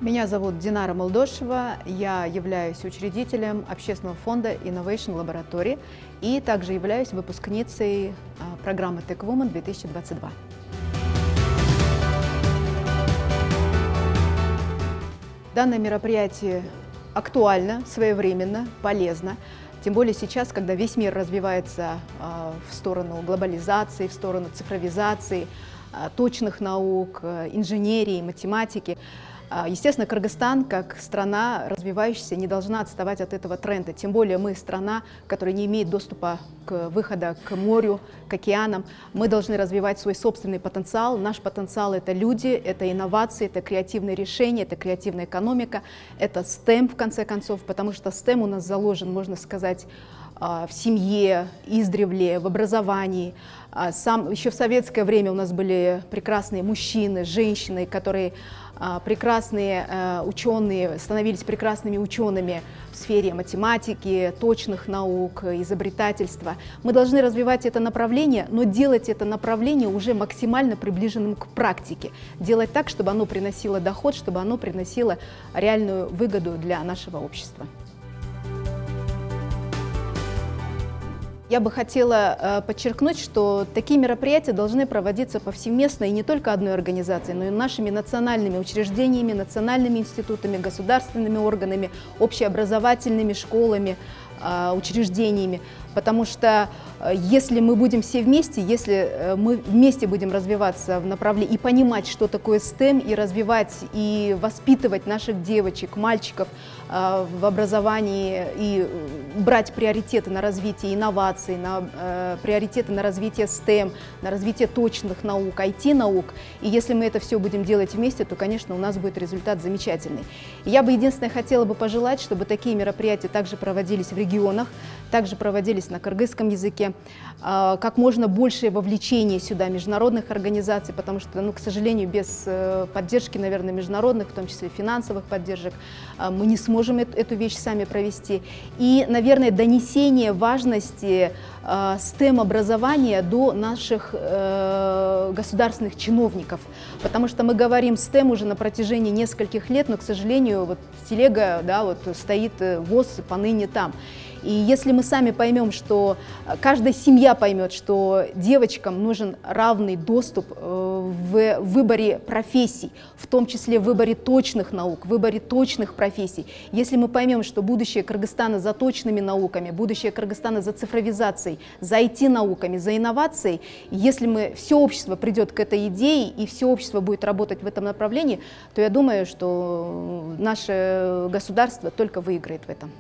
Меня зовут Динара Молдошева, я являюсь учредителем общественного фонда Innovation Laboratory и также являюсь выпускницей программы Tech Woman 2022. Данное мероприятие актуально, своевременно, полезно. Тем более сейчас, когда весь мир развивается в сторону глобализации, в сторону цифровизации, точных наук, инженерии, математики. Естественно, Кыргызстан, как страна развивающаяся, не должна отставать от этого тренда. Тем более мы страна, которая не имеет доступа к выходу к морю, к океанам. Мы должны развивать свой собственный потенциал. Наш потенциал — это люди, это инновации, это креативные решения, это креативная экономика, это STEM, в конце концов, потому что STEM у нас заложен, можно сказать, в семье, издревле, в образовании. Еще в советское время у нас были прекрасные мужчины, женщины, которые прекрасные ученые, становились прекрасными учеными в сфере математики, точных наук, изобретательства. Мы должны развивать это направление, но делать это направление уже максимально приближенным к практике. Делать так, чтобы оно приносило доход, чтобы оно приносило реальную выгоду для нашего общества. Я бы хотела подчеркнуть, что такие мероприятия должны проводиться повсеместно и не только одной организацией, но и нашими национальными учреждениями, национальными институтами, государственными органами, общеобразовательными школами, учреждениями. Потому что если мы будем все вместе, если мы вместе будем развиваться в направлении и понимать, что такое STEM, и развивать, и воспитывать наших девочек, мальчиков в образовании, и брать приоритеты на развитие инноваций, приоритеты на развитие STEM, на развитие точных наук, IT-наук, и если мы это все будем делать вместе, то, конечно, у нас будет результат замечательный. И я бы единственное хотела бы пожелать, чтобы такие мероприятия также проводились в регионах, также проводились на кыргызском языке, как можно большее вовлечение сюда международных организаций, потому что, к сожалению, без поддержки, наверное, международных, в том числе финансовых поддержек, мы не сможем эту вещь сами провести. И, наверное, донесение важности STEM-образования до наших государственных чиновников, потому что мы говорим STEM уже на протяжении нескольких лет, но, к сожалению, вот телега, стоит ВОЗ поныне там. И если мы сами поймем, что каждая семья поймет, что девочкам нужен равный доступ в выборе профессий, в том числе в выборе точных наук, в выборе точных профессий, если мы поймем, что будущее Кыргызстана за точными науками, будущее Кыргызстана за цифровизацией, за IT-науками, за инновацией, если все общество придет к этой идее и все общество будет работать в этом направлении, то я думаю, что наше государство только выиграет в этом.